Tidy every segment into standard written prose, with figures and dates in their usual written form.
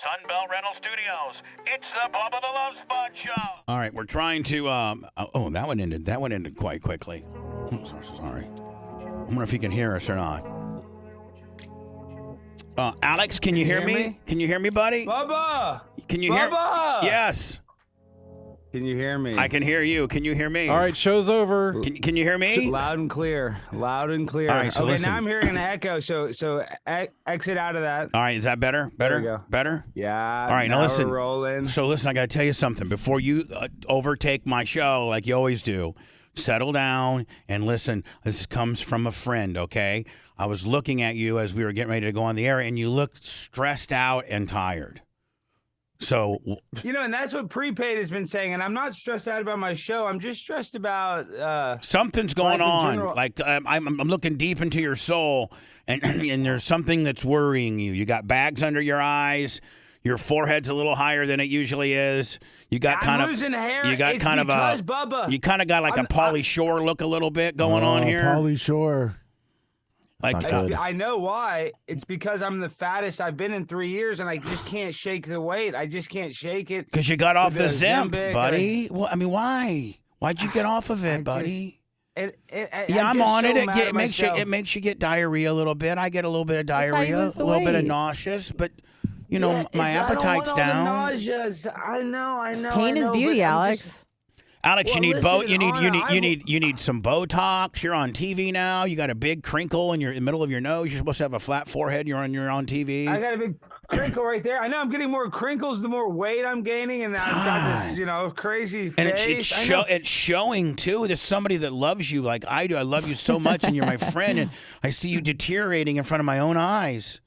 Sunbelt Rental Studios. It's the Bubba the Love Spot Show. All right, we're trying to. Oh, that one ended. That one ended quite quickly. I'm so sorry. I wonder if you can hear us or not. Alex, can you hear me? Can you hear me, buddy? Bubba! Can you hear me? Bubba! Yes. Can you hear me? I can hear you. Can you hear me? All right, show's over. Can you hear me? Loud and clear. Loud and clear. All right, so okay, listen. now I'm hearing an echo, so exit out of that. All right, is that better? Better? There we go. Better? Yeah. All right, now listen. We're rolling. So listen, I got to tell you something. Before you overtake my show like you always do, settle down and listen. This comes from a friend, okay? I was looking at you as we were getting ready to go on the air, and you looked stressed out and tired. So, and that's what Prepaid has been saying, and I'm not stressed out about my show. I'm just stressed about something's going life in on. general. Like I'm looking deep into your soul, and and there's something that's worrying you. You got bags under your eyes. Your forehead's a little higher than it usually is. You got I'm losing hair. You got it's kind of a. Bubba. You kind of got like a Pauly Shore look a little bit going on here. Pauly Shore. Like I know why. It's because I'm the fattest I've been in 3 years, and I just can't shake the weight. I just can't shake it. Because you got off with the Zemp, Ozempic, buddy. Well, I mean, why? Why'd you get off of it, buddy? Yeah, I'm just on so it. mad at It makes myself. you get diarrhea a little bit. I get a little bit of That's how you diarrhea, lose a the little bit of weight. nauseous, but my I don't want appetite's all the down. nauseas. I know. Pain is beauty, but I'm Alex. just- Alex, Well, you need listen, you Anna, need some Botox. You're on TV now. You got a big crinkle in the middle of your nose. You're supposed to have a flat forehead. You're on TV. I got a big crinkle right there. I know I'm getting more crinkles the more weight I'm gaining, and I've got this, crazy face. And it's showing too. There's somebody that loves you like I do. I love you so much, and you're my friend, and I see you deteriorating in front of my own eyes.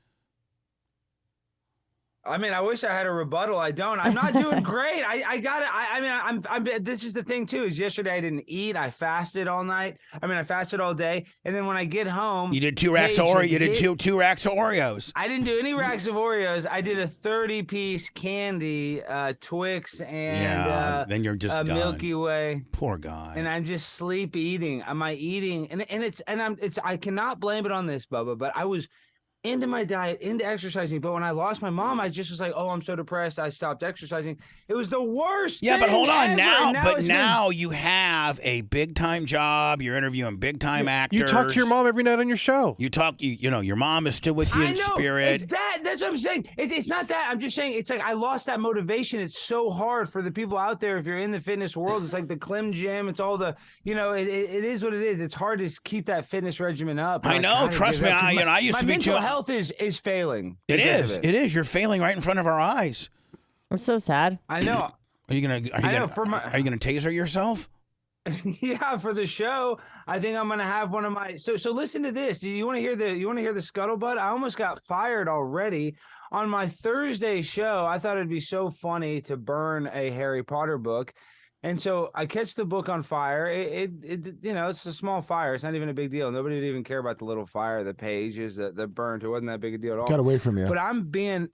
I mean, I wish I had a rebuttal. I don't. I'm not doing great. I got it. I mean, I'm. This is the thing too. Is yesterday I didn't eat. I fasted all night. I mean, I fasted all day, and then when I get home, You did 2 racks of Oreos. You did two racks of Oreos. I didn't do any racks of Oreos. I did a 30-piece candy, Twix, and then you're just a done. Milky Way. Poor guy. And I'm just sleep eating. Am I eating? I cannot blame it on this, Bubba, but I was into my diet, into exercising. But when I lost my mom, I just was like, oh, I'm so depressed. I stopped exercising. It was the worst Yeah, but thing hold on ever. now. You have a big time job. You're interviewing big time actors. You talk to your mom every night on your show. You talk. Your mom is still with you I in know. spirit. It's that. That's what I'm saying. It's not that. I'm just saying it's like I lost that motivation. It's so hard for the people out there. If you're in the fitness world, it's like the Clem Gym. It's all the, it is what it is. It's hard to keep that fitness regimen up. I know. Trust me. I used to be too. My mental health is failing. It because is. of It is. You're failing right in front of our eyes. I'm so sad. I know. Are you gonna taser yourself? Yeah, for the show, I think I'm gonna have one of my. So listen to this. Do you want to hear the scuttlebutt? I almost got fired already on my Thursday show. I thought it'd be so funny to burn a Harry Potter book. And so I catch the book on fire. It's a small fire. It's not even a big deal. Nobody would even care about the little fire, the pages that burnt. It wasn't that big a deal at all. Got away from you. But I'm being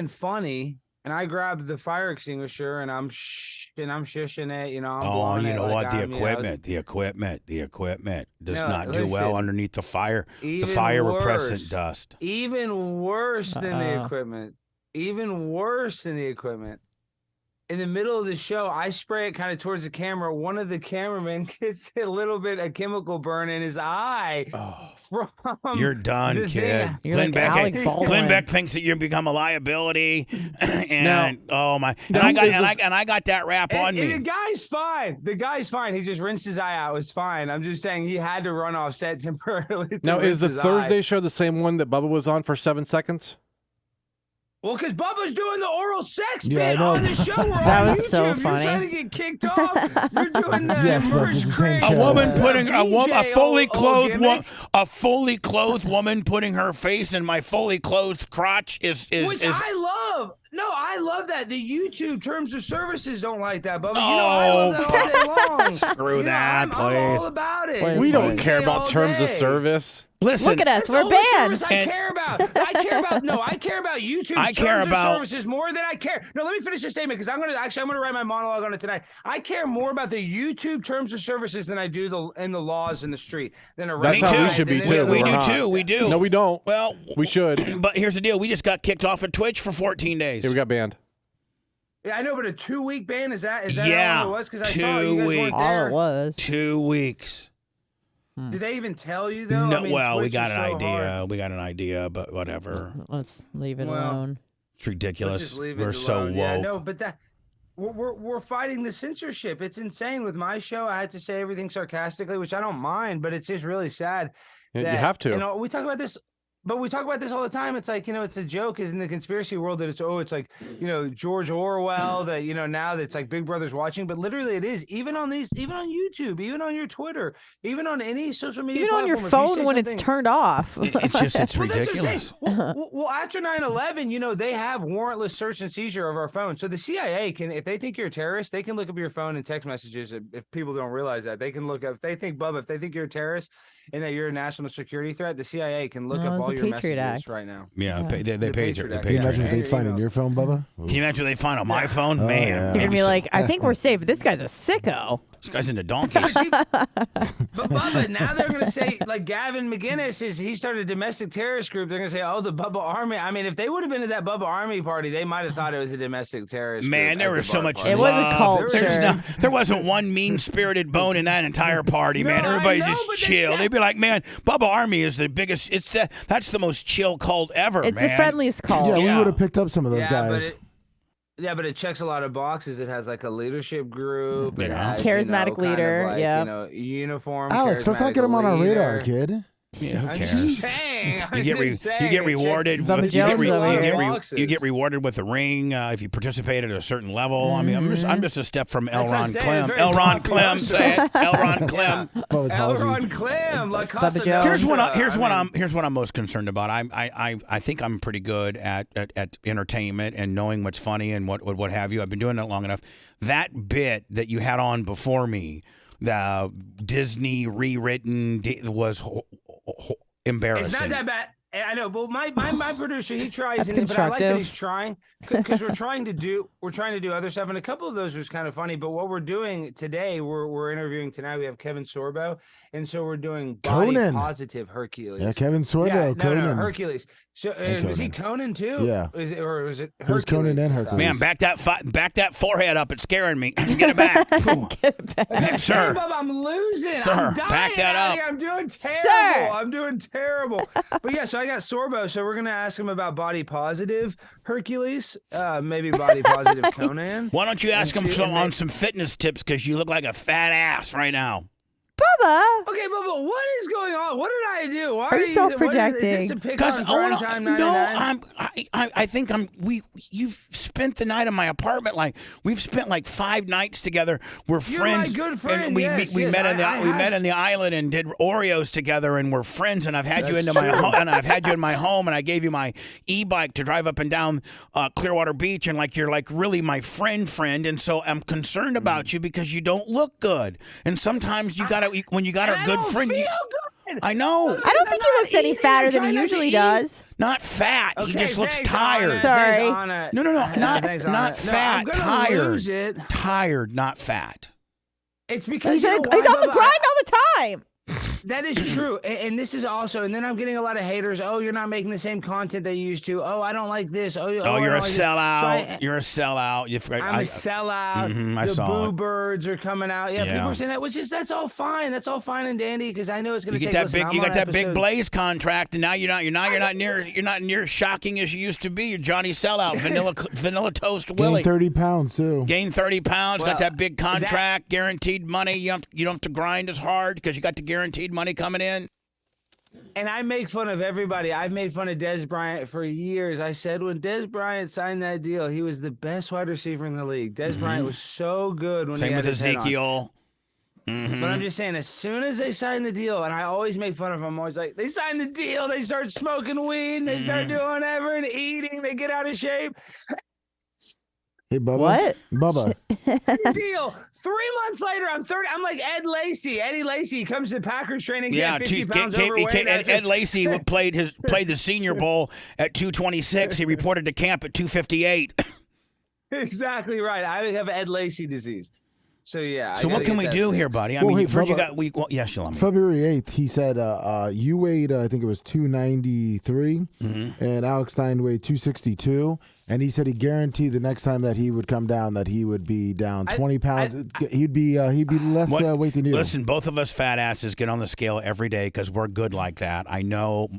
funny, and I grabbed the fire extinguisher, and I'm shushing it. I'm blowing you it know like what? The equipment does not do well listen, underneath the fire. The even fire worse. repressant dust. Even worse than the equipment. Even worse than the equipment. In the middle of the show, I spray it kind of towards the camera. One of the cameramen gets a little bit of chemical burn in his eye. From You're done, kid. You're Glenn like Beck. Alec Baldwin. Glenn Beck thinks that you become a liability, and Now- oh my! And now I got that rap on And me. the guy's fine. The guy's fine. He just rinsed his eye out. It was fine. I'm just saying he had to run off set temporarily. Now, rinse is the his eye. Thursday show the same one that Bubba was on for 7 seconds? Well, because Bubba's doing the oral sex Yeah, I bit know. on the show. We're That on was YouTube. so You're funny. trying to get kicked off. You're doing the Yes, but immersed it's the same grade. A show. woman putting BJ a fully clothed woman putting her face in my fully clothed crotch is Which I love. No, I love that. The YouTube terms of services don't like that, Bubba. No. I love that all day long. Screw that, I'm please. all about it. Please. We don't BJ care about all terms of day. service. listen. Look at us. That's the We're only banned. service I care about. I care about YouTube's I care terms about- of services more than I care. No, let me finish this statement because I'm gonna write my monologue on it tonight. I care more about the YouTube terms of services than I do the laws in the street. Than a That's how we should be, too, We but we're do not. too. We do. No, we don't. Well, We should. but here's the deal. We just got kicked off of Twitch for 14 14 days. Yeah, we got banned. Yeah, I know, but a 2-week ban, is that Yeah, how long it was? Because I saw you guys 2 weren't weeks. All there. it was. 2 weeks. Did they even tell you, though? No, I mean, well, we Twitch got is an so idea. hard. We got an idea, but whatever. Let's leave it Well, alone. It's ridiculous. Let's just leave it We're so alone. woke. Yeah, no, but that we're fighting the censorship. It's insane. With my show, I had to say everything sarcastically, which I don't mind, but it's just really sad. You that, have to. You know, we talk about this. But we talk about this all the time. It's like, it's a joke is in the conspiracy world that it's like, George Orwell that, now that's like Big Brother's watching, but literally it is even on YouTube, even on your Twitter, even on any social media Even on your platform, if you phone say when it's something- turned off. It's Well, that's what I'm ridiculous. saying. Well, after 9/11, they have warrantless search and seizure of our phones. So the CIA can, if they think you're a terrorist, they can look up your phone and text messages. If people don't realize that, they can look up. If they think, Bubba, if they think you're a terrorist and that you're a national security threat, the CIA can look No, up it's all the your Patriot messages Act. right now. Yeah, they The paid Patriot you. Act. They Can you paid imagine you. what they'd find in your phone, Bubba? Can you imagine what they find on my phone? Oh, Man, yeah. You're gonna be like, I think we're safe, but this guy's a sicko. this guy's into donkeys. But Bubba, now they're going to say, like Gavin McInnes he started a domestic terrorist group. They're going to say, oh, the Bubba Army. I mean, if they would have been at that Bubba Army party, they might have thought it was a domestic terrorist Man, group there at was the so bar much party. It was a love. culture. There wasn't one mean-spirited bone in that entire party, man. No, I Everybody's know, just but chill. They'd be like, man, Bubba Army is the biggest. That's the most chill cult ever, It's man. the friendliest call. Yeah, we Yeah. would have picked up some of those Yeah, guys. but it checks a lot of boxes. It has like a leadership group. It Yeah. has, Charismatic kind of leader, like, yeah. Uniform. Alex, let's not charismatic get him on our radar, leader. kid. Yeah, who I'm cares? just saying. You get rewarded. Bubba With, you, get Jones over here. you get rewarded with a ring if you participate at a certain level. I mean, I'm just a step from L. That's what I'm Ron saying, Clem. it's very L. Ron popular Clem, show. say it. L. Ron Clem. Bubba's Elron Halsey. Clem, La Bubba Casa Jones. Here's what Nostra. here's what I'm most concerned about. I think I'm pretty good at entertainment and knowing what's funny and what have you. I've been doing it long enough. That bit that you had on before me, the Disney rewritten was embarrassing. It's not that bad. I know, but my producer, he tries, That's but I like that constructive. he's trying because we're trying to do other stuff, and a couple of those was kind of funny. But what we're doing today, we're interviewing tonight. We have Kevin Sorbo, and so we're doing body Conan. positive Hercules. Yeah, Kevin Sorbo, Yeah, Conan. no, Hercules. So was he Conan too? Yeah. Or was it? It was Conan and Hercules. Man, back that forehead up. It's scaring me. Get it back. Ooh. Get it back. Okay, Sir. Bob, I'm losing. Sir, I'm dying back that out up. here. I'm doing terrible. Sir. I'm doing terrible. But yeah, so I got Sorbo. So we're gonna ask him about body positive Hercules, maybe body positive Conan. Why don't you ask him see- and on some fitness tips because you look like a fat ass right now. Bubba. Okay, but what is going on? What did I do? Why Are you Is self-projecting? this a pick Because on Prime Time 99? I think you've spent the night in my apartment. Like we've spent like 5 nights together. We're You're friends. my good friend, And we yes, we yes, met I met in the island and did Oreos together, and we're friends. And I've had you That's into my true. home, and I've had you in my home, and I gave you my e-bike to drive up and down Clearwater Beach, and like you're like really my friend. And so I'm concerned about you because you don't look good, and sometimes you gotta when you got a I good don't friend. feel you- good. I know. I don't think he looks any fatter than he usually does. Not fat. He Okay, just looks thanks, tired. Anna. Sorry. Thanks, Anna. No, not Thanks, not Anna. fat. No, I'm gonna tired. lose it. Tired, not fat. It's because He's, you know he's why, on the Bubba? grind all the time. That is true. And this is also, and then I'm getting a lot of haters. Oh, you're not making the same content they used to. Oh, I don't like this. Oh, Oh, I you're don't a like this. So sellout. You're a sellout. I'm a sellout. Mhm, I the saw boo it. birds are coming out. Yeah, Yeah. people are saying that, which is that's all fine. That's all fine and dandy because I know it's going You to get take. that big. listen, You I'm got on that big episode- Blaze contract, and now you're not near shocking as you used to be. You're Johnny Sellout, vanilla toast Willie. Gained 30 pounds, too. Gained 30 pounds. Well, got that big contract, guaranteed money. You don't have to grind as hard because you got the guaranteed money coming in. And I make fun of everybody. I've made fun of Des Bryant for years. I said when Des Bryant signed that deal, he was the best wide receiver in the league. Des Bryant was so good when Same he had with his head on. Ezekiel. But I'm just saying, as soon as they signed the deal, and I always make fun of them, I'm always like, they signed the deal, they start smoking weed, they start doing whatever and eating, they get out of shape. Hey, Bubba. What? Bubba. Deal. 3 months later, I'm 30. I'm like Ed Lacy. Eddie Lacy comes to Packers training, Yeah, 50 pounds overweight. Ed Lacy played the Senior Bowl at 226. He reported to camp at 258. Exactly right. I have Ed Lacy disease. So yeah. So what can we do here, buddy? I Well, mean, hey, first Bubba, yes, Shalom. February 8th, he said you weighed, I think it was 293, Mm-hmm. and Alex Stein weighed 262. And he said he guaranteed the next time that he would come down that he would be down 20 pounds. He'd be less weight than you. Listen, both of us fat asses get on the scale every day because we're good like that. I know.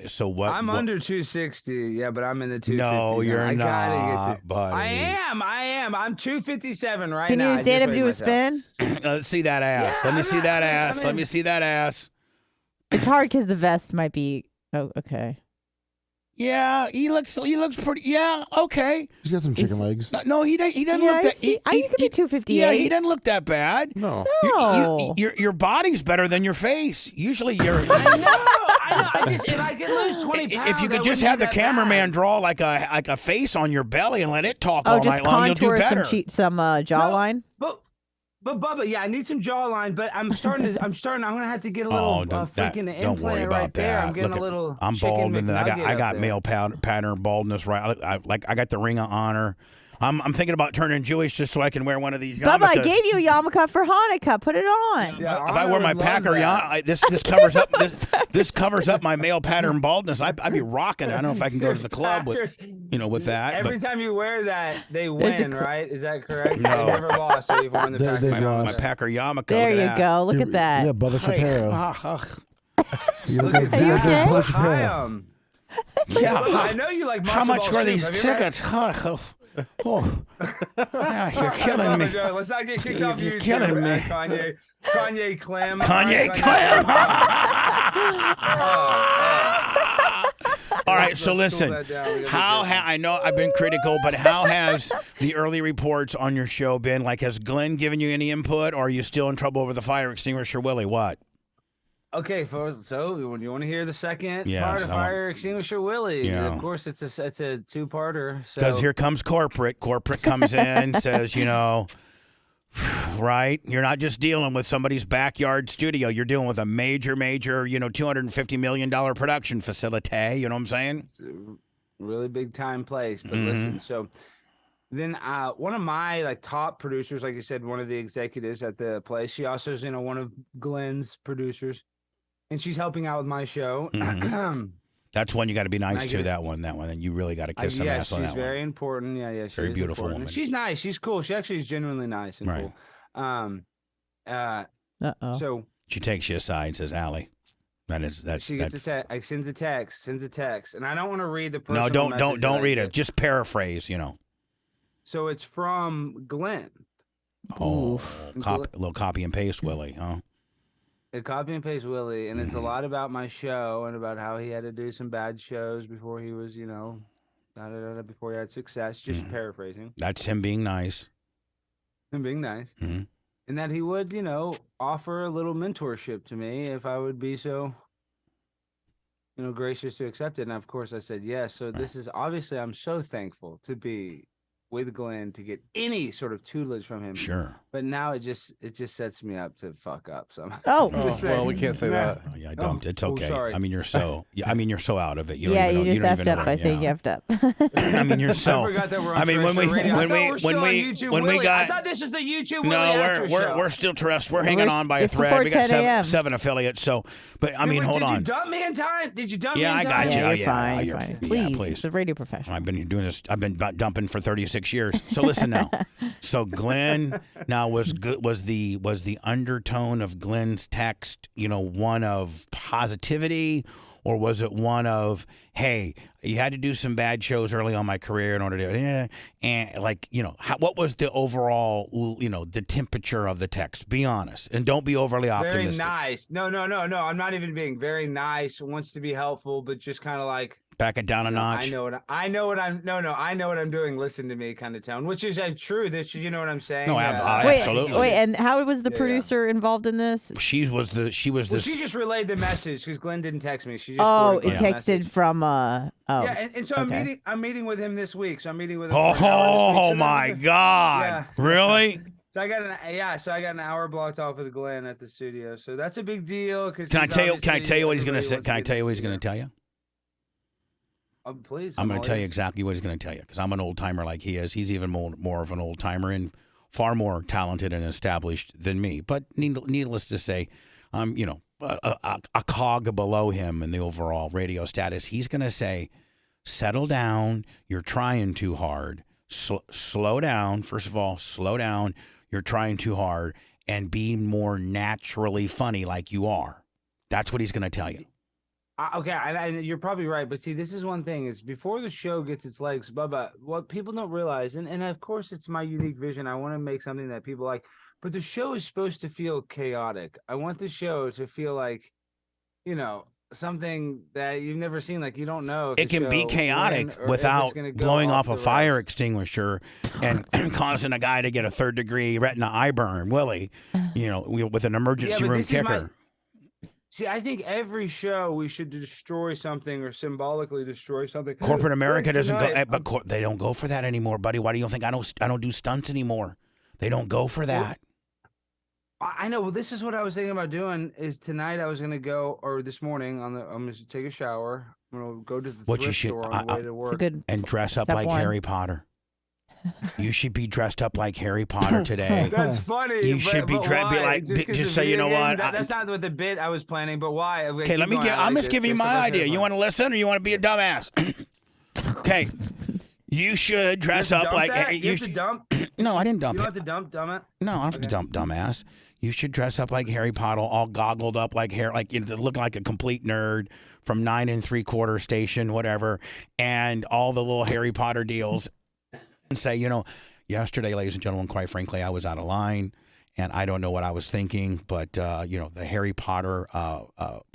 So what? I'm under 260. Yeah, but I'm in the 250s. No, you're I gotta get not, buddy. I am. I'm 257 right Can now. you stand up, do a spin? Let's see that ass. Yeah, Let me I'm see not- that I ass. mean- Let me see that ass. It's hard because the vest might be. Oh, okay. Yeah, he looks pretty. Yeah, okay. He's got some chicken legs. No, he doesn't Yeah, look that. you could be 258. Yeah, he doesn't look that bad. No. No. Your body's better than your face. Usually, you're. I know. I just if I could lose 20 pounds, If you could I just wouldn't have be the that cameraman bad. draw like a face on your belly and let it talk Oh, all just night long, you'll do contour better. some jawline. But Bubba, yeah, I need some jawline. But I'm gonna have to get a little freaking don't implant worry about right there. that. I'm getting Look a little. I'm chicken bald, and then I McNugget got up male pattern baldness. Right, I got the ring of honor. I'm thinking about turning Jewish just so I can wear one of these yarmulkes. Bubba, I gave you a yarmulke for Hanukkah. Put it on. Yeah, If I wear my would love Packer that. this covers up this covers up my male pattern baldness. I'd be rocking it. I don't know if I can go to the club with that. Every but time you wear that, they There's a win, right? Is that correct? No. They've never lost. So you've won the Packer. They've my lost. Packer yarmulke. There look you at that. go. Look at that. Yeah, Bubba Shapiro. You look Look like at you Bubba okay? that. Shapiro. Yeah. I know you like How matzo much ball were soup. these Have you ever- tickets? Oh, yeah, you're killing me. Let's not get kicked off You're YouTube. killing me. Kanye Clem. Kanye Clem. All right, Let's so cool listen. that down. We gotta How get- I know I've been critical, but how has the early reports on your show been? Like, has Glenn given you any input, or are you still in trouble over the fire extinguisher, Willie? What? Okay, folks. So when you want to hear the second Yes, part of I want- Fire Extinguisher Willie, Yeah. of course it's a two-parter. Because So here comes corporate. Corporate comes in, says, right? You're not just dealing with somebody's backyard studio. You're dealing with a major, $250 million production facility. You know what I'm saying? it's a really big time place. But Mhm. listen, so then one of my top producers, like you said, one of the executives at the place, she also is one of Glenn's producers, and she's helping out with my show. That's one you got to be I nice to. get it. That one, and you really got to kiss some yeah, ass on she's that very one. important. Yeah, she Very is beautiful important. woman. She's nice. She's cool. She actually is genuinely nice and Right. cool. Uh-oh. So She takes you aside and says, "Allie, that's she gets sends a text, and I don't want to read the personal no, don't message that I read it. get. Just paraphrase. So it's from Glenn. Oh, Oof. a little copy and paste, Willie, huh? A copy and paste Willie, and Mm-hmm. it's a lot about my show and about how he had to do some bad shows before he was, before he had success. Just Mm-hmm. paraphrasing That's him being nice. and being nice, Mhm. and that he would, offer a little mentorship to me if I would be so, gracious to accept it. And of course, I said yes. So this is obviously, I'm so thankful to be with Glenn to get any sort of tutelage from him. Sure. But now it just sets me up to fuck up. So Oh. Oh, well, we can't say that. Oh, yeah, I don't. It's okay. sorry. I mean, you're so. You're so out of it. You don't Yeah, even know, you don't just even effed know up by it, saying you yeah. effed up. I mean, you're so. I forgot that we're on I mean, when we terrestrial radio. I thought we're still on when YouTube we Willie. got. I thought this was the YouTube Willie No, after show. we're still terrestrial. We're hanging on by a it's thread. before We got 10 a.m. seven affiliates. So, but I mean, hold Did on. you dump me in time? Did you dump me Yeah, in I time? got you. Yeah, Oh, you're fine. you're- Fine. yeah, Please, please. it's a radio professional. I've been doing this. I've been dumping for 36 years. So listen now. So Glenn now was the undertone of Glenn's text, one of positivity, or was it one of, hey, you had to do some bad shows early on my career in order to, and what was the overall, the temperature of the text? Be honest and don't be overly Very optimistic. nice. No. I'm not even being very nice. Wants to be helpful, but just kind of like. Back it down a notch. I know what I'm doing. Listen to me, kind of tone, which is true. This, you know what I'm saying? No, Wait, absolutely. wait, and how was the Yeah, yeah. producer involved in this? She was Well, she this. just relayed the message because Glenn didn't text me. She just Oh, forwarded it my texted message. from Yeah, and so okay. I'm meeting with him this week. So I'm meeting with him. for an hour this week. Oh So my then- God! Yeah. Really? So I got an hour blocked off with Glenn at the studio. So that's a big deal. Because Can I tell you what he's going to say? Can I tell you what he's going to tell you? Please. I'm going all to tell you ears. exactly what he's going to tell you because I'm an old timer like he is. He's even more of an old timer and far more talented and established than me. But needless to say, I'm a cog below him in the overall radio status. He's going to say Settle down. You're trying too hard. Slow down. First of all, slow down. You're trying too hard, and be more naturally funny like you are. That's what he's going to tell you. Okay, you're probably right, but see, this is one thing: is before the show gets its legs, Bubba, what people don't realize, and of course, it's my unique vision. I want to make something that people like, but the show is supposed to feel chaotic. I want the show to feel like, something that you've never seen. Like you don't know. If it can be chaotic without blowing off a fire extinguisher and causing a guy to get a 3rd-degree retina eye burn, Willie. With an emergency room kicker. See, I think every show we should destroy something or symbolically destroy something. Corporate America doesn't go, but they don't go for that anymore, buddy. Why do you think I don't do stunts anymore? They don't go for that. I know. Well, this is what I was thinking about doing. Is tonight I was gonna go, or this morning I'm gonna take a shower. I'm gonna go to the thrift store on the way to work and dress up like Harry Potter. You should be dressed up like Harry Potter today. That's funny. You should be dressed like just so you know what. That's not what the bit I was planning, but why? Okay, I'm just giving you my idea. You want to listen or you want to be a dumbass? Okay, you should dress up like you have to dump. No, I didn't dump. You don't have to dump, dumbass. No, I don't have to dump, dumbass. You should dress up like Harry Potter, all goggled up like looking like a complete nerd from 9 3/4 station, whatever, and all the little Harry Potter deals. And say, yesterday, ladies and gentlemen, quite frankly, I was out of line, and I don't know what I was thinking, but the Harry Potter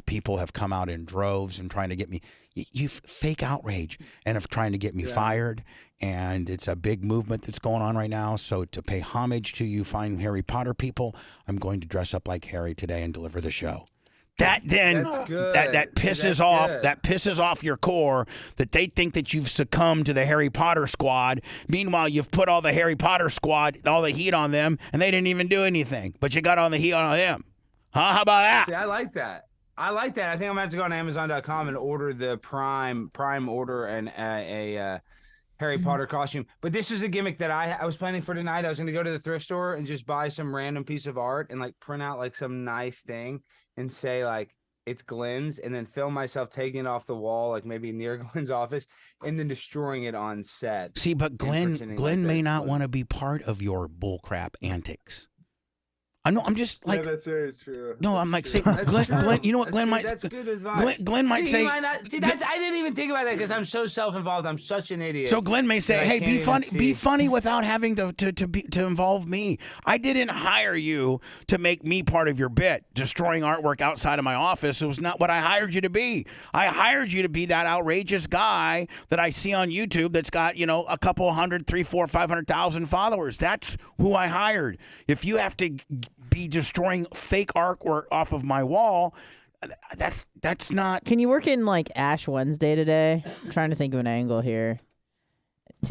people have come out in droves and trying to get me. You fake outrage and of trying to get me fired, and it's a big movement that's going on right now. So to pay homage to you fine Harry Potter people, I'm going to dress up like Harry today and deliver the show. That pisses off your core that they think that you've succumbed to the Harry Potter squad. Meanwhile, you've put all the Harry Potter squad, all the heat on them, and they didn't even do anything. But you got all the heat on them. Huh? How about that? See, I like that. I think I'm gonna have to go on Amazon.com and order the Prime order and a Harry Potter costume. But this is a gimmick that I was planning for tonight. I was gonna go to the thrift store and just buy some random piece of art and print out some nice thing and say it's Glenn's, and then film myself taking it off the wall, maybe near Glenn's office, and then destroying it on set. See, but Glenn may not want to be part of your bullcrap antics. I know. I'm just yeah, that's very true. No, I'm like, say, Glenn. You know what Glenn might? That's good advice. Glenn might say. That's. I didn't even think about that because I'm so self-involved. I'm such an idiot. So Glenn may say, "Hey, be funny. Be funny without having to involve me. I didn't hire you to make me part of your bit, destroying artwork outside of my office. It was not what I hired you to be. I hired you to be that outrageous guy that I see on YouTube that's got a couple 100, 300, 400, 500,000 followers. That's who I hired. If you have to be destroying fake artwork off of my wall, that's not. Can you work in Ash Wednesday today? I'm trying to think of an angle here.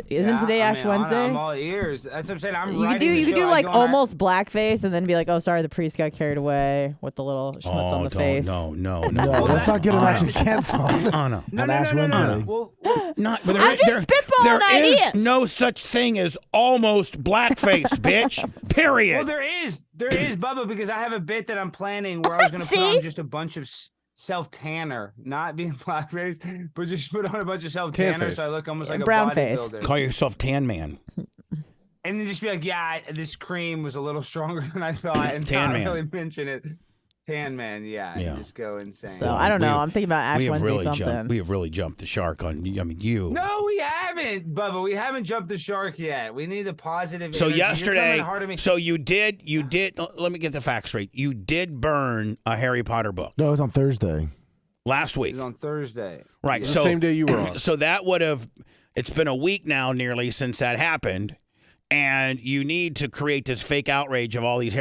Isn't today Ash Wednesday? I'm all ears. That's what I'm saying. You could do almost blackface and then be like, oh, sorry, the priest got carried away with the little schmutz on the face. No. Let's not get him actually canceled. No. On Ash Wednesday. Well, I'm just spitballing ideas. There is no such thing as almost blackface, bitch. Period. Well, there is, Bubba, because I have a bit that I'm planning where I was going to put on just a bunch of self-tanner, not being blackface, but just put on a bunch of self-tanner so I look almost like a brown face. bodybuilder. Call yourself Tan Man. And then just be like, this cream was a little stronger than I thought, and Tan not Man. really mention it. Tan Man, and just go insane. So I don't know. I'm thinking about Ash Wednesday something. We have really jumped the shark on. You. No, we haven't, Bubba. We haven't jumped the shark yet. We need a positive. So energy. yesterday, so you did. Let me get the facts straight. You did burn a Harry Potter book. No, it was on Thursday. Last week. It was on Thursday. Right. The So same day you were on. So that would have. It's been a week now, nearly, since that happened. And you need to create this fake outrage of all these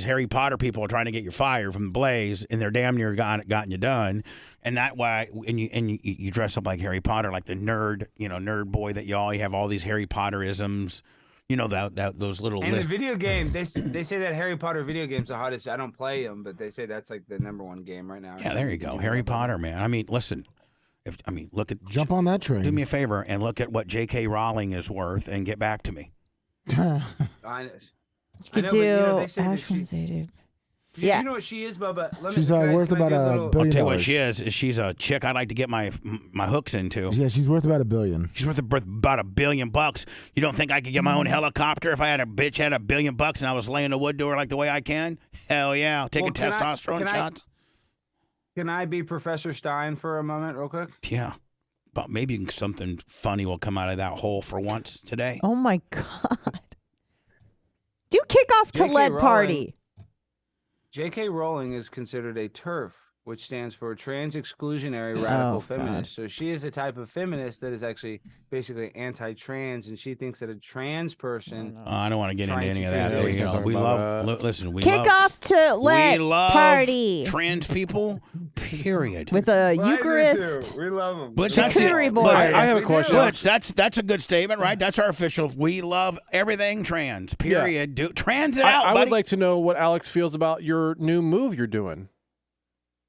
Harry Potter people trying to get you fired from the Blaze, and they're damn near gotten you done. And that why, and you dress up like Harry Potter, like the nerd, nerd boy that you have all these Harry Potterisms, those little. And the video game, they say that Harry Potter video game's the hottest. I don't play them, but they say that's the #1 game right now. Yeah, there you go, Harry Potter, man. I mean, listen. Look at. Jump on that train. Do me a favor and look at what J.K. Rowling is worth, and get back to me. You could do Ash Wednesday, dude. Yeah. You know what she is, Bubba? She's worth about I'll $1 billion. tell you what she is. She's a chick I'd like to get my hooks into. Yeah, she's worth about $1 billion. She's worth about $1 billion. You don't think I could get my own helicopter if I had a bitch had $1 billion and I was laying the wood to her like the way I can? Hell yeah, taking testosterone shots. Can I be Professor Stein for a moment, real quick? Yeah, but maybe something funny will come out of that hole for once today. Oh my God. Do kick off to J.K. lead Rowling. party. J.K. Rowling is considered a TERF, which stands for Trans Exclusionary Radical Feminist. So she is a type of feminist that is actually basically anti-trans, and she thinks that a trans person. I don't want to get into Trying any to of that. change You know, it. we love. Listen, we Kick love. off to lead We love party trans people. Period. with a Eucharist. We love them. But that's charcuterie it. board. But I have a question. Butch, that's a good statement, right? That's our official. We love everything trans. Period. Do trans it out, I buddy. would like to know what Alex feels about your new move you're doing.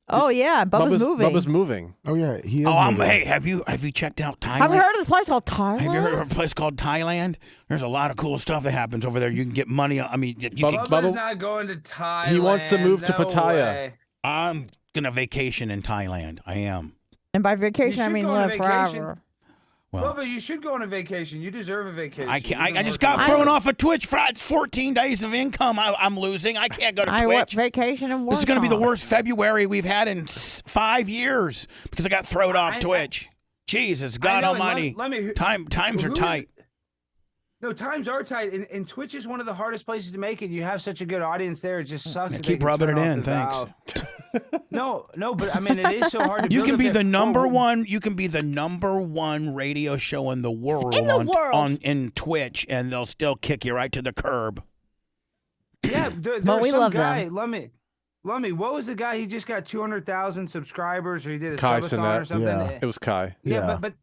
Oh yeah, Bubba's moving. Bubba's moving. Oh yeah, he is. Hey, have you checked out Thailand? Have you heard of this place called Thailand? Have you heard of a place called Thailand? There's a lot of cool stuff that happens over there. You can get money. I mean, you can, Bubba's not going to Thailand. He wants to move to No Pattaya. way. I'm gonna vacation in Thailand. I am. And by vacation, I should mean go on live vacation. forever. Well, Bubba, you should go on a vacation. You deserve a vacation. I can't. You've I been just working got hard. thrown off of Twitch for 14 days of income. I'm losing. I can't go to I went Twitch. vacation in Warsaw. This is going to be the worst February we've had in 5 years because I got thrown off Twitch. Jesus, God I know, and Almighty. let me- Times are who's- tight. No, times are tight, and Twitch is one of the hardest places to make it. You have such a good audience there; it just sucks. that they Keep can rubbing turn it off in, the thanks. valve. No, but I mean, it is so hard to. You build can up be there. the number Oh, one. You can be the number one radio show in the world in Twitch, and they'll still kick you right to the curb. Yeah, But there's we some love guy. them. Lummy, what was the guy? He just got 200,000 subscribers, or he did a Kai subathon Sinet. or something. Yeah. It was Kai. Yeah, but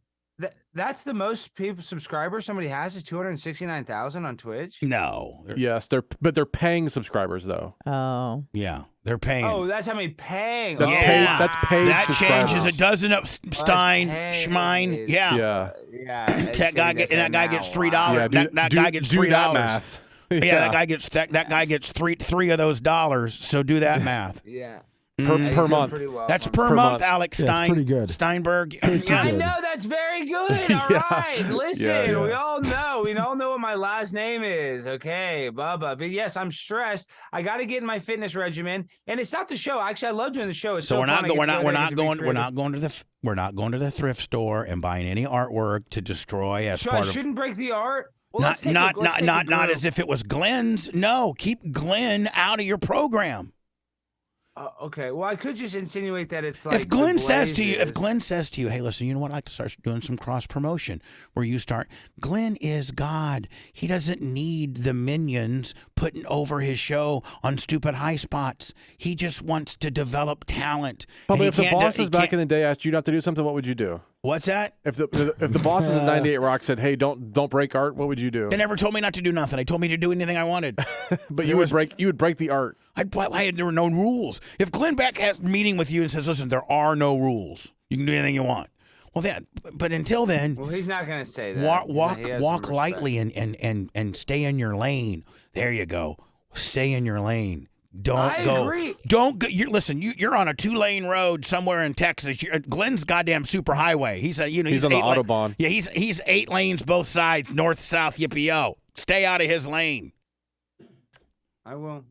that's the most people subscribers somebody has is 269,000 on Twitch. No. Yes, they're paying subscribers though. Oh. Yeah, they're paying. Oh, that's how many paying. That's Oh, paid. Yeah. That's paid that subscribers. changes a dozen up. Stein, paid. Schmein. Yeah. Yeah. Yeah, That guy gets $3. Yeah. That guy gets do $3. that math. Yeah, that guy gets three of those dollars. So do that math. Yeah. per He's per doing month. pretty well That's for per Per month, month. Alex Yeah, it's Stein. pretty good. Steinberg. Pretty Yeah, I good. know that's very good. All Yeah. right, listen, Yeah. we all know what my last name is. Okay, Bubba. But yes, I'm stressed. I got to get in my fitness regimen, and it's not the show. Actually, I love doing the show. It's So so we're not fun. I get to go there, I get to be creative. we're not going to the thrift store and buying any artwork to destroy as So I part of. shouldn't break the art. Well, Not let's take a not group. as if it was Glenn's. No, keep Glenn out of your program. Okay, well, I could just insinuate that it's like If Glenn the says to you, Blazers. hey, listen, you know what? I'd like to start doing some cross promotion where you start. Glenn is God. He doesn't need the minions putting over his show on stupid high spots. He just wants to develop talent. Probably if the bosses back in the day asked you not to do something, what would you do? What's that? If the bosses in 98 Rock said, "Hey, don't break art," what would you do? They never told me not to do nothing. They told me to do anything I wanted. But you would break the art. There were no rules. If Glenn Beck has a meeting with you and says, "Listen, there are no rules. You can do anything you want." Well, but until then, Well, he's not going to say that. walk lightly and stay in your lane. There you go. Stay in your lane. I Don't agree. Listen, you're on a 2-lane road somewhere in Texas. Glenn's goddamn super highway. He's on the Autobahn. Yeah, he's 8 lanes both sides, north, south, yippee-yo. Stay out of his lane. I will.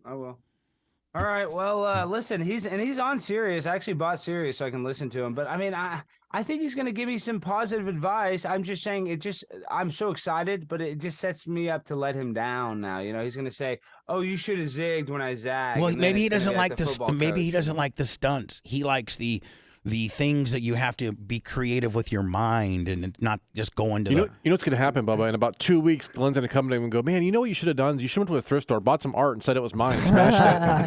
All right. Well, listen, he's on Sirius. I actually bought Sirius so I can listen to him. But I mean, I think he's going to give me some positive advice. I'm just saying I'm so excited, but it just sets me up to let him down now. You know, he's going to say, "Oh, you should have zigged when I zagged." Well, and then maybe he it's doesn't gonna be like the this. football Maybe he coach. doesn't like the stunts. He likes the things that you have to be creative with your mind and it's not just going to You know what's going to happen, Bubba? In about 2 weeks, Glenn's going to come to him and go, "Man, you know what you should have done? You should have went to a thrift store, bought some art, and said it was mine, and smashed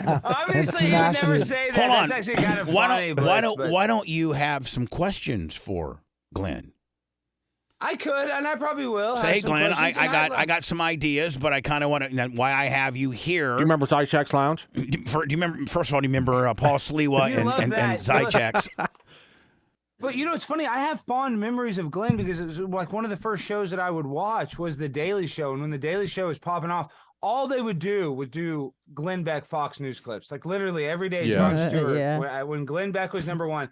it." Obviously, you would smashing never it. say that. Hold on. That's actually kind of why funny. why don't you have some questions for Glenn? I could, and I probably will. Say, have some Glenn, questions, I and got some ideas, but I kind of want to. Why I have you here? Do you remember Zychak's Lounge? Do you remember? First of all, do you remember Paul Sliwa You love and that. Zychak's? But you know, it's funny. I have fond memories of Glenn because it was like one of the first shows that I would watch was The Daily Show. And when The Daily Show was popping off, all they would do Glenn Beck Fox News clips. Like literally every day, Yeah. Jon Stewart, Yeah. when Glenn Beck was #1,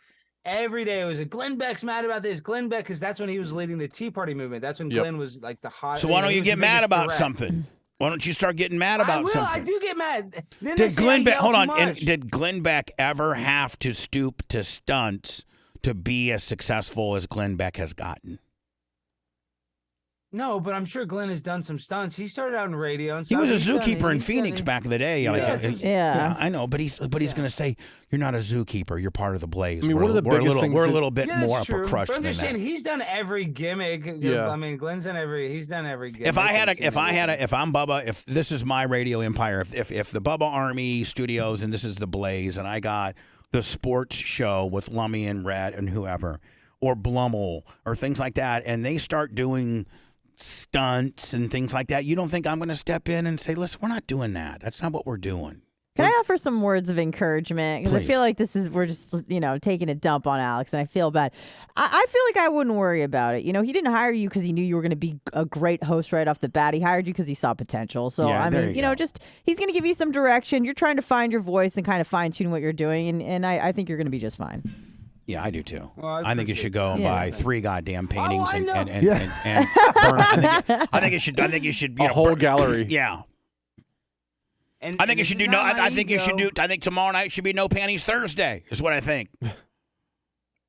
every day it was Glenn Beck's mad about this. Glenn Beck, because that's when he was leading the Tea Party movement. That's when Glenn was like the hot. So why don't he you was get the mad biggest about threat. something? Why don't you start getting mad about something? I do get mad. Then they Did say Glenn I Beck yell hold too on? And much. did Glenn Beck ever have to stoop to stunts to be as successful as Glenn Beck has gotten? No, but I'm sure Glenn has done some stunts. He started out in radio and He stuff. was a He's done- zookeeper in he's done- Phoenix back in the day. Yeah. I know, but he's going to say you're not a zookeeper. You're part of the Blaze. I mean, we're, one of the we're a biggest little, things we're a that- little bit Yeah, more that's true. upper crust But I'm than just that. saying he's done every gimmick. Yeah. I mean, Glenn's done every. He's done every gimmick. If If I'm Bubba, if this is my radio empire, if the Bubba Army Studios and this is the Blaze, and I got the sports show with Lummy and Red and whoever, or Blummel or things like that, and they start doing stunts and things like that, you don't think I'm going to step in and say, listen, we're not doing that. That's not what we're doing. Can I offer some words of encouragement? Because I Please. feel like we're just, taking a dump on Alex, and I feel bad. I feel like I wouldn't worry about it. He didn't hire you because he knew you were going to be a great host right off the bat. He hired you because he saw potential. So, Yeah, I there mean, you go. just he's going to give you some direction. You're trying to find your voice and kind of fine tune what you're doing, and I think you're going to be just fine. Yeah, I do too. Well, I I think you appreciate should go and that. buy Yeah. 3 goddamn paintings I know. and Yeah. burn. I think you should A whole gallery. Yeah. And, I think you this should is do no. not my I think you should ego. do. I think tomorrow night should be no panties Thursday. Is what I think.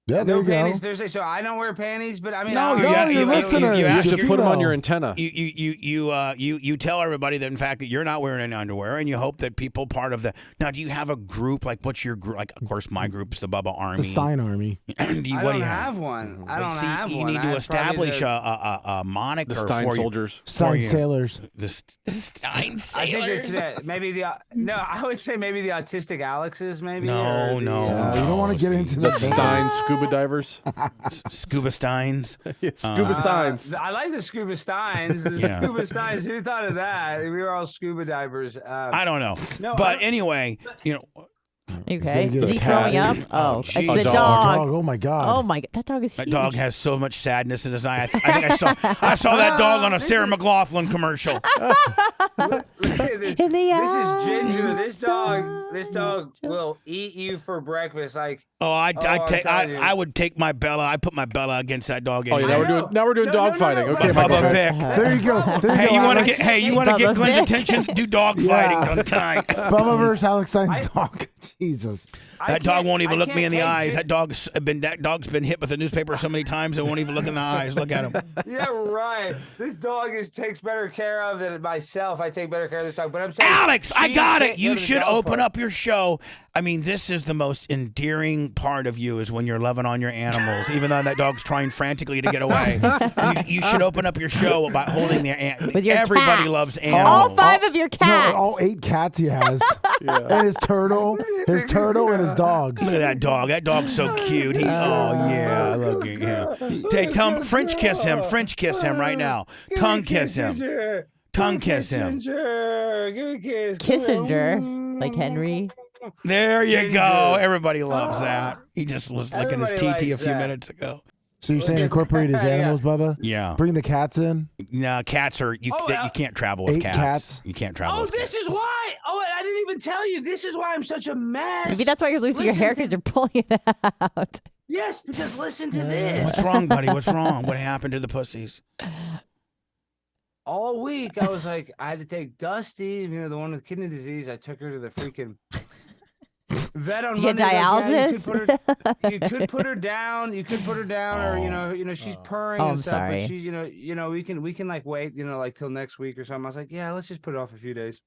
Yeah, there No you go. panties Thursday, so I don't wear panties. But I mean, No, I- you- I- you- your you- listeners. you You ask should you put them on know. your antenna. You tell everybody that in fact that you're not wearing any underwear, and you hope that people part of the. Now, do you have a group? Like, what's your group? Like, of course, my group's the Bubba Army. The Stein Army. Do you, I what do don't you have one. I don't See, have you one. need I to have probably establish a moniker The Stein for soldiers. Stein you. sailors. The Stein I think sailors. it's that maybe no. I would say maybe the autistic Alexes. Maybe. No, or the, no. You don't want to get into The the Stein scuba divers. Scuba Steins. Scuba Steins. I like the scuba steins. The Yeah. scuba steins. Who thought of that? We were all scuba divers. I don't know. No, I But don't- anyway, Okay. Is it Is a he cat? throwing up? Oh, Oh, it's geez. the A dog. Oh my God. Oh my God, that dog is that huge. dog has so much sadness in his eye. I think I saw that dog on a Sarah McLaughlin commercial. Look at this. In the This is eyes Ginger. This of dog will eat you for breakfast. Like I'm telling you. I would take my Bella. I put my Bella against that dog. Oh, yeah, anyway. now we're doing No, dog no, fighting. no, Okay, no, Michael Bubba Fitz. Vick. There you go. There Hey, you you go, want to Alex. get you want to get Bubba Glenn's Vick. attention? Do dog Yeah. fighting sometime. Bubba versus Alex Stein's dog. Jesus. That dog won't even I look me can't in the take eyes. Gin- That dog's been hit with a newspaper so many times it won't even look in the eyes. Look at him. Yeah, right. This dog takes better care of than myself. I take better care of this dog. But I'm saying, Alex, I she got can't it. You go to the should dog open park. up your show. I mean, this is the most endearing part of you is when you're loving on your animals, even though that dog's trying frantically to get away. You should open up your show by holding their With your Everybody cat. loves All animals. 5 of your No, cats. all 8 cats he has. Yeah. And his turtle and his dogs. Look at that dog. That dog's so cute. Oh yeah, look at him. Tell him French kiss him. French kiss him right now. Tongue kiss him. Ginger. Tongue kiss him. Ginger. Give me a kiss. Come Kissinger, on. like Henry. There you go. Ginger. Everybody loves that. He just was licking his Everybody TT a likes few that. minutes ago. So you're saying incorporate his Yeah. animals, Bubba? Yeah. Bring the cats in? No, cats are you can't travel with 8 cats. cats? You can't travel Oh, with this cats. is why. Oh, I didn't even tell you. This is why I'm such a mess. Maybe that's why you're losing your Listen hair to- because you're pulling it out. Yes, because listen to this. What's wrong, buddy? What's wrong? What happened to the pussies? All week I was like, I had to take Dusty, the one with kidney disease. I took her to the freaking vet on Do you get Monday. dialysis? You could put her down. You could put her down, or she's purring Oh, and I'm stuff. sorry. But she's, we can like wait, like till next week or something. I was like, yeah, let's just put it off a few days.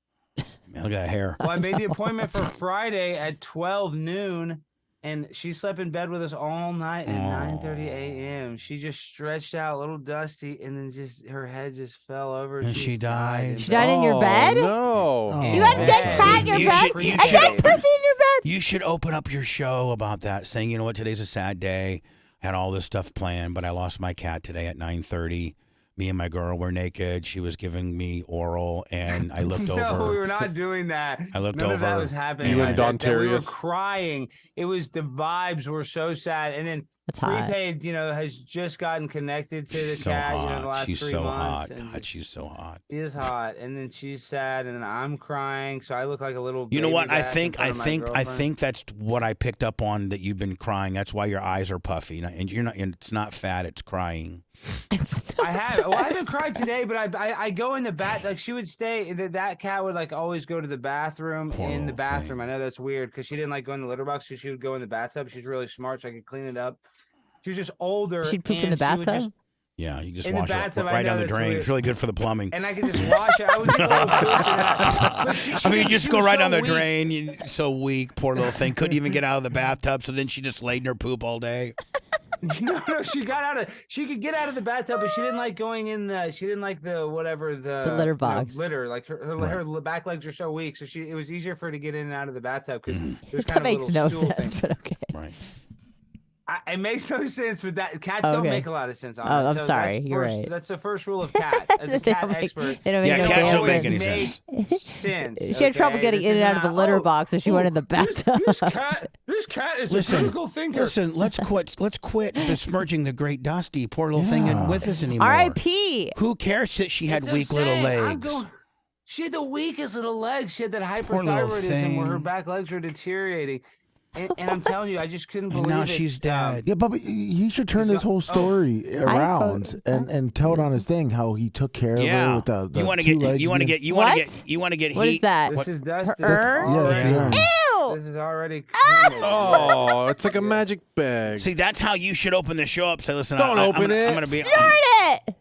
Man, look at that hair. Well, I made the appointment for Friday at 12 noon, and she slept in bed with us all night at 9:30 a.m. She just stretched out, a little dusty, and then just her head just fell over. And she just died. She died in your Oh, bed? No. Oh. You had a dead Yeah. cat in your You bed? should- you A dead should- pussy in your bed? You should open up your show about that, saying, you know what, today's a sad day. I had all this stuff planned, but I lost my cat today at 9:30. Me and my girl were naked. She was giving me oral, and I looked No, over. we were not doing that. I looked None of that over. was happening. You and That we were Dontarius? crying. It was the vibes were so sad, and then That's hot. Prepaid, has just gotten connected to the She's so cat, hot. the last She's 3 so months. hot. And God, she's so hot. she is hot, and then she's sad, and then I'm crying, so I look like a little. You know what? baby I back in think front of my girlfriend. that's what I picked up on, that you've been crying. That's why your eyes are puffy, and you're not. And it's not fat. It's crying. I haven't cried today, but I go in the bath. Like she would stay. That cat would like always go to the bathroom Poor in the little bathroom. thing. I know that's weird because she didn't like going in the litter box, so she would go in the bathtub. She's really smart, so I could clean it up. She was just older. She'd poop in and the she would bathtub? Yeah, you just In the wash it bathtub, I right know down the that's drain. weird. It's really good for the plumbing. And I could just wash it. I would get little poops in that. But I mean, you just she go was right so down the weak. drain. You're so weak, poor little thing. Couldn't even get out of the bathtub, so then she just laid in her poop all day. No, she got out of. She could get out of the bathtub, but she didn't like going in the. She didn't like the whatever the litter box. litter. Like her back legs are so weak, so it was easier for her to get in and out of the bathtub because it was That kind of a makes little no stool sense, thing. but okay. Right. It makes no sense, but cats don't Okay. make a lot of sense. On Oh, it. I'm So sorry. that's You're first- right. That's the first rule of cats. As a They cat don't make- expert, they don't make Yeah, no cats damn don't make sense. any sense. sense. She had trouble okay? getting This in and is out of the not, litter "Oh, box, so she went in the bathtub. This cat is Listen, a critical thinker. Listen, let's quit besmirching the great Dusty. Poor little thing isn't with us anymore. R.I.P. Who cares that she had That's weak what I'm little saying. legs? She had the weakest little legs. She had that Poor little hyperthyroidism where her thing. back legs were deteriorating. And I'm telling you, I just couldn't And believe now it. she's dead. Yeah, but he should turn He's this got- whole story around and tell it on his thing how he took care of her Yeah. with the You want to two get legs you want to being- get you want to What? get you want to get What is heat. that? This is Dusty. Her? Yeah, that's him. Ew. This is already cremated. Oh, it's like a magic bag. See, that's how you should open the show up. Say, listen, Don't open I'm it. gonna be Start it.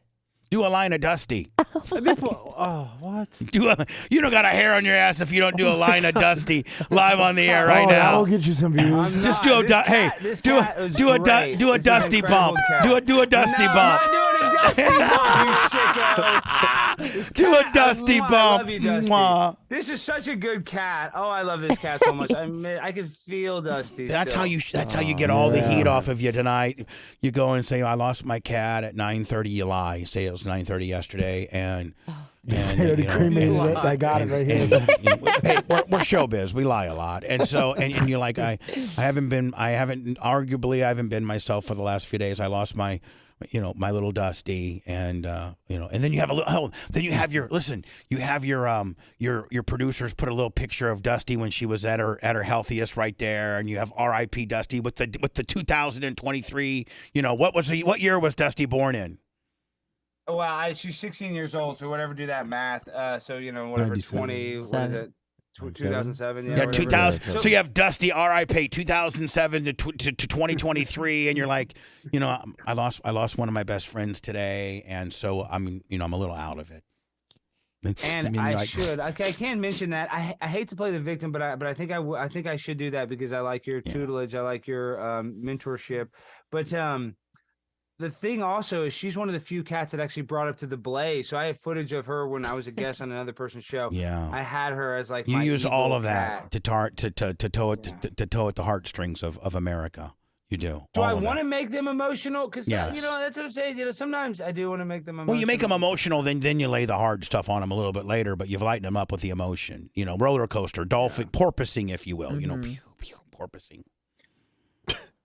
do a line of Dusty. Oh, what? You don't got a hair on your ass if you don't do a line of Dusty live on the air right Oh, that now. will get you some views. I'm Just not. do a This hey, cat- this do cat a is do a great. do a This is an Dusty incredible bump. cat. Do a Dusty No, bump. I'm not doing a Dusty bump, you sicko. This Do a cat- Dusty I bump. love you, Dusty. Mwah. This is such a good cat. Oh, I love this cat so much. I can feel Dusty. That's still. how you. That's how you get all the heat yeah. off of you tonight. You go and say, "I lost my cat at 9:30." You lie. You say it was 9:30 yesterday, and They already cremated it. I got it right here. hey, we're showbiz. We lie a lot, and so and you're like, I haven't been myself for the last few days. I lost my little Dusty, and and then you have a little. Then you have your your producers put a little picture of Dusty when she was at her healthiest right there, and you have R.I.P. Dusty with the 2023. What year was Dusty born in? Well, she's 16 years old, so whatever, do that math. So whatever, 97. 20. What is it? 2007. Yeah, whatever. 2000. So- So you have Dusty R.I.P. 2007 to 2023, and you're like, I lost one of my best friends today, and so I'm a little out of it. And I mean, I can't mention that. I hate to play the victim, but I think I should do that because I like your tutelage, I like your mentorship. But the thing also is she's one of the few cats that actually brought up to the Blaze. So I have footage of her when I was a guest on another person's show. Yeah. I had her as like You my use evil all of cat. that to tow at the heartstrings of America. You do. Do all I of want that. to make them emotional? Because Yes. that's what I'm saying. Sometimes I do want to make them emotional. Well, you make them emotional, then you lay the hard stuff on them a little bit later, but you've lightened them up with the emotion. Roller coaster, dolphin, porpoising, if you will. Pew, pew, porpoising.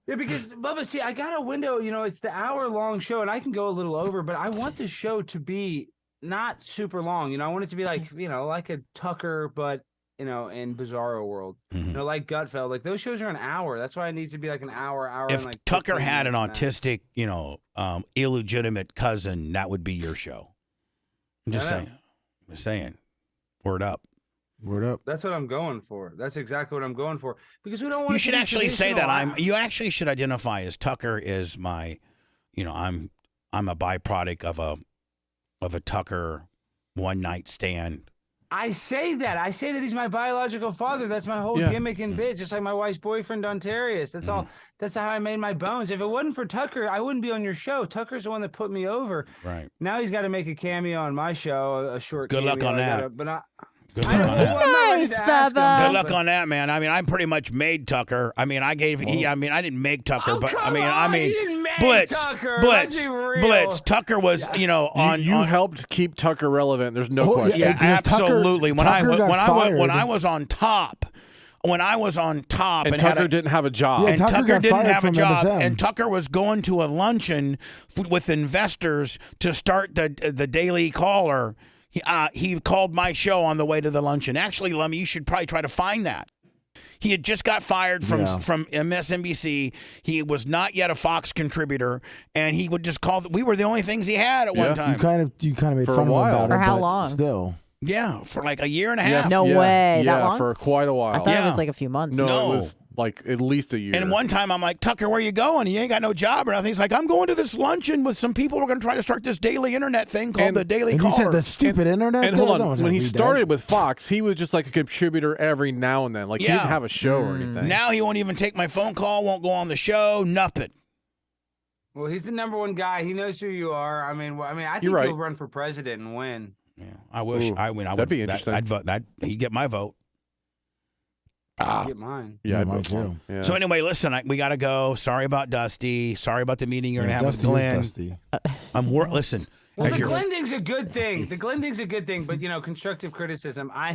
Yeah, because Bubba, see, I got a window. It's the hour-long show, and I can go a little over, but I want the show to be not super long. I want it to be like, like a Tucker, but in Bizarro World. Mhm. Like Gutfeld. Like those shows are an hour. That's why it needs to be like an hour. If and like Tucker 15 had an minutes max. autistic, illegitimate cousin, that would be your show. I'm just I know. saying. I'm just saying. Word up. Word up. That's what I'm going for. That's exactly what I'm going for. Because we don't want. You it to should be actually say that. traditional. You actually should identify as Tucker is my, I'm a byproduct of a Tucker one night stand. I say that. I say that he's my biological father. That's my whole Yeah. gimmick and bit, just like my wife's boyfriend, Ontarius. That's all. That's how I made my bones. If it wasn't for Tucker, I wouldn't be on your show. Tucker's the one that put me over. Right. Now he's got to make a cameo on my show, a short Good luck cameo. on I that. gotta- but Good I luck don't on know. that. I'm not ready Nice, to ask him, Bubba. Good luck but- on that, man. I mean, I pretty much made Tucker. I mean, I didn't make Tucker, Oh, but come on, you didn't make Blitz, Tucker. Blitz, Let's be real. Blitz. Tucker was, on. You helped keep Tucker relevant. There's no Oh, question. Yeah, because Tucker- absolutely. When Tucker got I fired. was on top when I was on top And and Tucker didn't have a job. Yeah, and Tucker Tucker got didn't fired have a from job, MSM. and Tucker was going to a luncheon with investors to start the Daily Caller. He called my show on the way to the luncheon. Actually, Lummy, you should probably try to find that. He had just got fired from MSNBC. He was not yet a Fox contributor, and he would just call. We were the only things he had at one time. You kind of made For fun a of him while. about For it, how but long? Still. Yeah, for like a year and a half. No way. Yeah, That long? for quite a while. I thought it Yeah. was like a few months. No, No. it was like at least a year. And one time I'm like, Tucker, where you going? You ain't got no job or nothing. He's like, I'm going to this luncheon with some people. We're going to try to start this daily internet thing called the Daily And you Caller. said the stupid internet. And thing? hold No on, one's when gonna he read started that. with Fox, he was just like a contributor every now and then. Like he didn't have a show or anything. Now he won't even take my phone call, won't go on the show, nothing. Well, he's the #1 guy. He knows who you are. I mean, I think right. he'll run for president and win. Yeah, I wish Ooh, I win. that'd be interesting. I'd vote that. He'd get my vote. Get mine. Yeah, I'd mine vote for too. him. Yeah. So anyway, listen, we got to go. Sorry about Dusty. Sorry about the meeting you're Yeah, going to have Dusty with is Glenn. Dusty. Listen. Well, as the you're- Glenn thing's a good thing. The Glenn thing's a good thing, but constructive criticism. I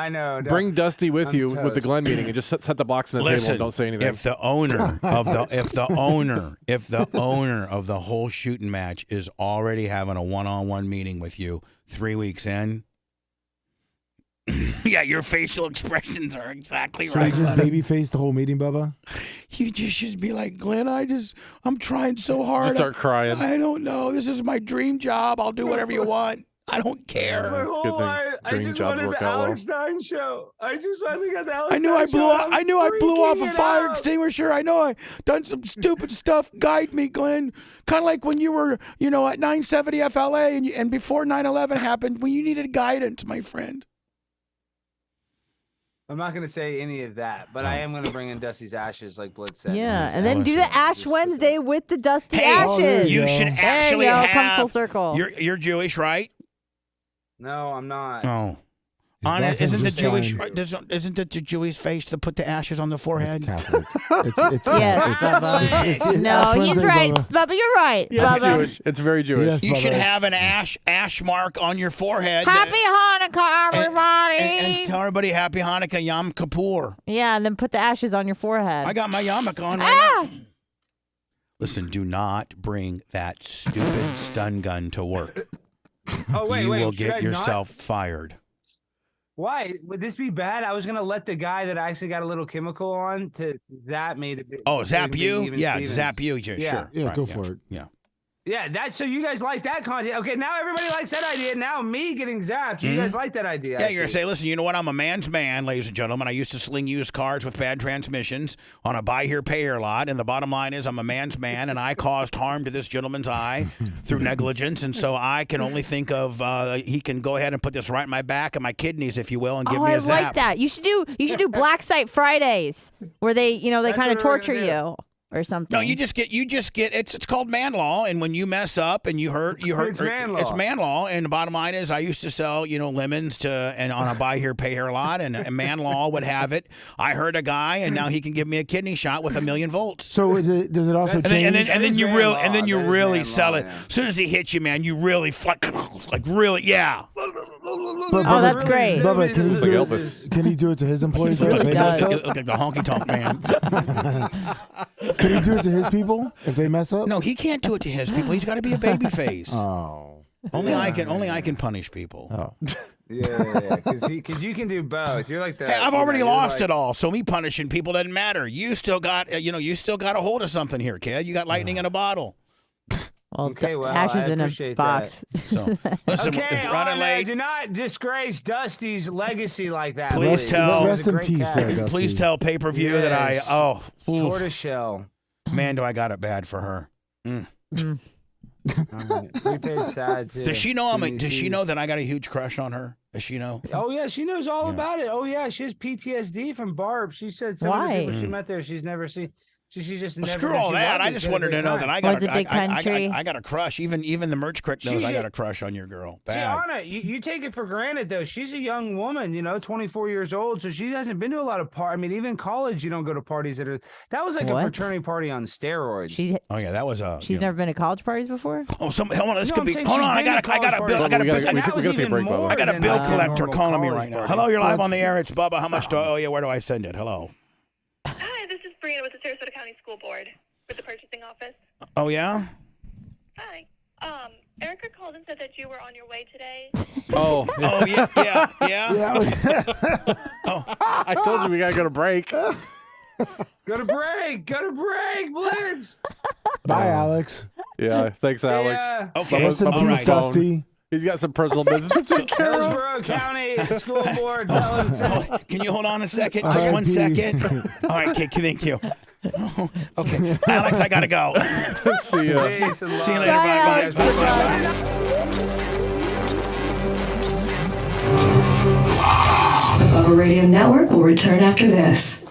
know. No. Bring Dusty with I'm you with the toast. Glenn meeting and just set the box on the table Listen, and don't say anything. if the owner of the owner of the whole shooting match is already having a one-on-one meeting with you 3 weeks in, yeah, your facial expressions are exactly So right. you just baby faced the whole meeting, Bubba? You just should be like, Glenn, I'm trying so hard. Just start crying. I don't know. This is my dream job. I'll do whatever you want. I don't My care. whole good thing life, I dream just jobs wanted work the out well. Alex Stein show. I just finally got the Alex I knew I Stein blew show. off. I knew I blew off a freaking it fire out. extinguisher. I know I done some stupid stuff. Guide me, Glenn. Kind of like when you were, at 970 FLA and before 9/11 happened, when you needed guidance, my friend. I'm not going to say any of that, but I am going to bring in Dusty's ashes like Blitz said. Yeah, and then do the Ash Wednesday with the Dusty Hey, Ashes. you should there actually you go. Comes have. full circle. You're Jewish, right? No, I'm not. Oh. His On last it, isn't the name's Jewish? Stein. Isn't it the Jewish face to put the ashes on the It's forehead? Catholic. It's Yes, Bubba. it's No, Ash he's Wednesday, right. Bubba. Bubba, you're right. Yeah, it's Bubba. Jewish. It's very Jewish. Yes, You Bubba, should have an it's- ash mark on your forehead. Happy Hanukkah, everybody. And tell everybody Happy Hanukkah, Yom Kippur. Yeah, and then put the ashes on your forehead. I got my yarmulke on right Ah! now. Listen, do not bring that stupid stun gun to work. Oh, wait, you will should I get not? yourself fired. Why? Would this be bad? I was going to let the guy that actually got a little chemical on to zap me. Zap you? Even Yeah, Stevens. zap you. Yeah. Sure. Yeah, Right, go for it. Yeah. Yeah, so you guys like that content. Okay, now everybody likes that idea. Now me getting zapped. You guys like that idea. Yeah, I you're going to see. say, listen, you know what? I'm a man's man, ladies and gentlemen. I used to sling used cars with bad transmissions on a buy here, pay here lot. And the bottom line is I'm a man's man, and I caused harm to this gentleman's eye through negligence. And so I can only think of he can go ahead and put this right in my back and my kidneys, if you will, and give me I a zap. like that. You should do Black Site Fridays where they That's kind of what we're gonna torture do. you or something. No, you just get it's called man law, and when you mess up and you hurt It's man law. It's man law, and the bottom line is I used to sell lemons and on a buy here pay here lot, and man law would have it. I hurt a guy, and now he can give me a kidney shot with 1,000,000 volts. So does it also And change? then That is you man really law. and then you That is really man sell law, it. yeah. As soon as he hits you, man, you really yeah. Oh, that's great. Bubba, can you Like do Elvis. it? Can you do it to his employees? He really if they mess does. up? Look like the honky tonk man. Can you do it to his people if they mess up? No, he can't do it to his people. He's got to be a baby face. Oh. Only I can punish people. Oh. Yeah, because you can do both. You're like the. Hey, I've already lost it all, so me punishing people doesn't matter. You still got, you still got a hold of something here, kid. You got lightning in a bottle. Well, Okay, well, ashes I in a appreciate box. So listen, Okay, we're running late. do not disgrace Dusty's legacy like that. Please tell- He was Rest a in great peace, cat. Dusty. Please tell pay-per-view that I. Yes. Oh, oof. Tortoiseshell. Man, do I got it bad for her. All right. Prepaid sad too. Does she know CDC. Does she know that I got a huge crush on her? Does she know? Oh yeah, she knows all Yeah. about it. Oh yeah, she has PTSD from Barb. She said some of the Why? people she met there she's never seen. She just Well, never. screw all she that. loved I it. just She had a wanted great to know time. that I got Was it big country? I got a crush. Even the merch crick knows She's I got a- a crush on your girl. See, Bad. Anna, you take it for granted though. She's a young woman, 24 years old, so she hasn't been to a lot of parties. I mean, even college, you don't go to parties that are. That was like What? a fraternity party on steroids. Oh yeah, that was a. She's never been to college parties before. Oh, hold on. This No, could I'm be. saying Hold she's on. been to college parties. I got a We gotta- bill. And we that was gotta take a even break, Bubba. more I got a than bill a collector normal calling me college right now. party. Hello, you're live But- on the air. It's Bubba. How much do? Oh yeah, where do I send it? Hello. Hi, this is Brianna with the Sarasota County School Board with the purchasing office. Oh yeah. Hi. Erica called and said that you were on your way today. Oh, Oh yeah. Yeah. Oh. I told you we gotta go to break. Go to break, Blitz. Bye, Alex. Yeah, thanks, Alex. Yeah. Okay. Rest in All peace, right. Dusty. He's got some personal business to take care of. Hillsborough County School Board. Tell Can you hold on a second? Just 1 R.I.P. second. All right, okay, thank you. Okay, Alex, I gotta go. See ya. Peace and love. See you later. Bye, Bye. Alex. The Bubba Radio Network will return after this.